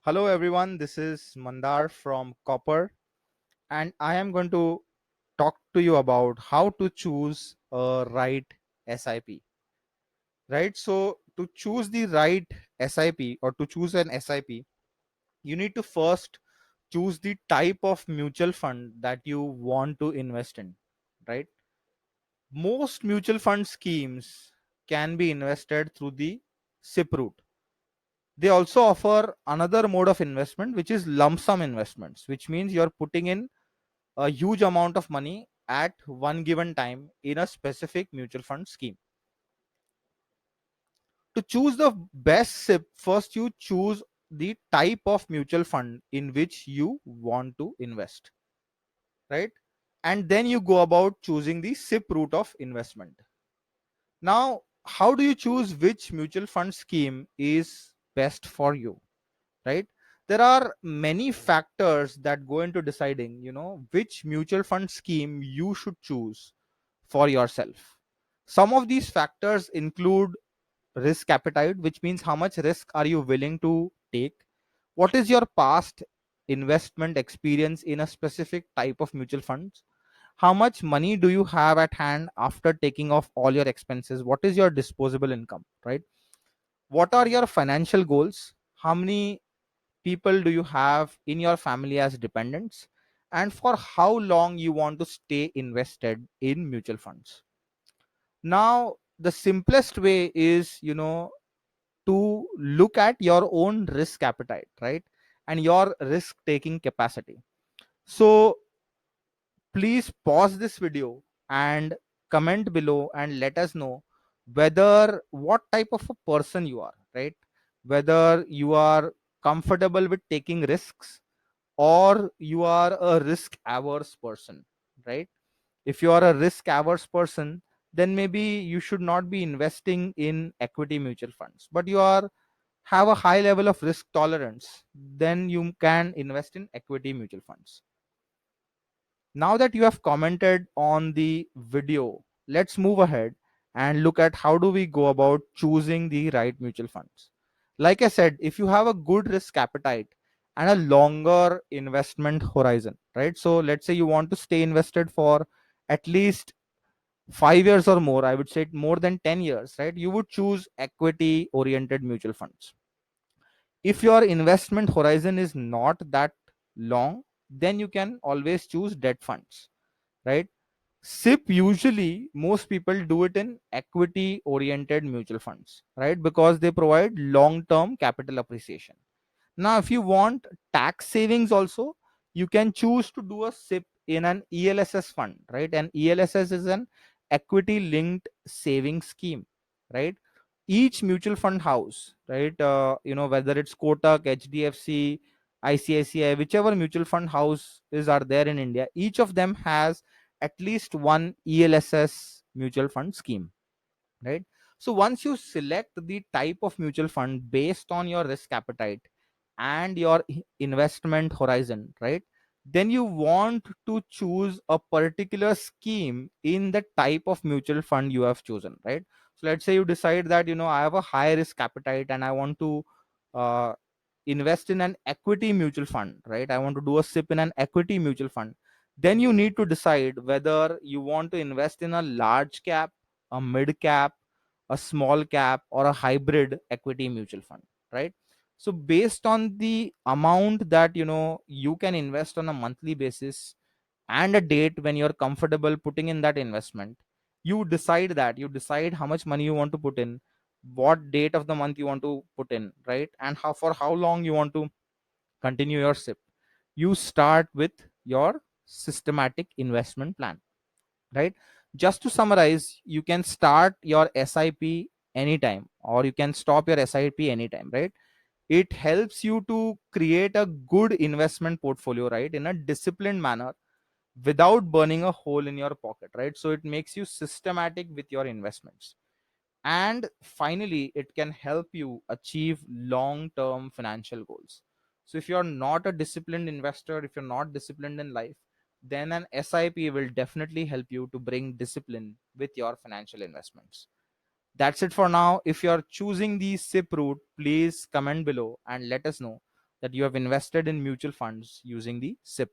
Hello everyone, this is Mandar from Copper, and I am going to talk to you about how to choose a right SIP. Right? So to choose the right SIP or to choose an SIP, you need to first choose the type of mutual fund that you want to invest in, right? Most mutual fund schemes can be invested through the SIP route. They also offer another mode of investment, which is lump sum investments, which means you're putting in a huge amount of money at one given time in a specific mutual fund scheme. To choose the best SIP, first you choose the type of mutual fund in which you want to invest, right? And then you go about choosing the SIP route of investment. Now, how do you choose which mutual fund scheme is best for you? Right, there are many factors that go into deciding which mutual fund scheme you should choose for yourself. Some of these factors include risk appetite, which means how much risk are you willing to take, what is your past investment experience in a specific type of mutual funds, how much money do you have at hand after taking off all your expenses, what is your disposable income, right? What are your financial goals, how many people do you have in your family as dependents, and for how long you want to stay invested in mutual funds. Now the simplest way is to look at your own risk appetite, right, and your risk taking capacity. So please pause this video and comment below and let us know whether what type of a person you are, right? Whether you are comfortable with taking risks or you are a risk averse person, right? If you are a risk averse person, then maybe you should not be investing in equity mutual funds, but you are have a high level of risk tolerance, then you can invest in equity mutual funds. Now that you have commented on the video, let's move ahead and look at how do we go about choosing the right mutual funds. Like I said, if you have a good risk appetite and a longer investment horizon, right? So let's say you want to stay invested for at least 5 years or more, I would say more than 10 years, right? You would choose equity oriented mutual funds. If your investment horizon is not that long, then you can always choose debt funds, right? SIP, usually most people do it in equity oriented mutual funds, right? Because they provide long term capital appreciation. Now, if you want tax savings also, you can choose to do a SIP in an ELSS fund, right? And ELSS is an equity linked saving scheme, right? Each mutual fund house, right? Whether it's Kotak, HDFC, ICICI, whichever mutual fund house is are there in India, each of them has at least one ELSS mutual fund scheme, right? So once you select the type of mutual fund based on your risk appetite and your investment horizon, right, then you want to choose a particular scheme in the type of mutual fund you have chosen, right? So let's say you decide that I have a high risk appetite and I want to uh, invest in an equity mutual fund, right? I want to do a SIP in an equity mutual fund. Then you need to decide whether you want to invest in a large cap, a mid cap, a small cap, or a hybrid equity mutual fund, right? So based on the amount that you can invest on a monthly basis and a date when you're comfortable putting in that investment, you decide how much money you want to put in, what date of the month you want to put in, right, and how long you want to continue your SIP. You start with your systematic investment plan, right? Just to summarize, you can start your SIP anytime or you can stop your SIP anytime, right? It helps you to create a good investment portfolio, right, in a disciplined manner without burning a hole in your pocket, right? So it makes you systematic with your investments. And finally, it can help you achieve long term financial goals. So if you're not a disciplined investor, if you're not disciplined in life, then an SIP will definitely help you to bring discipline with your financial investments. That's it for now. If you're choosing the SIP route, please comment below and let us know that you have invested in mutual funds using the SIP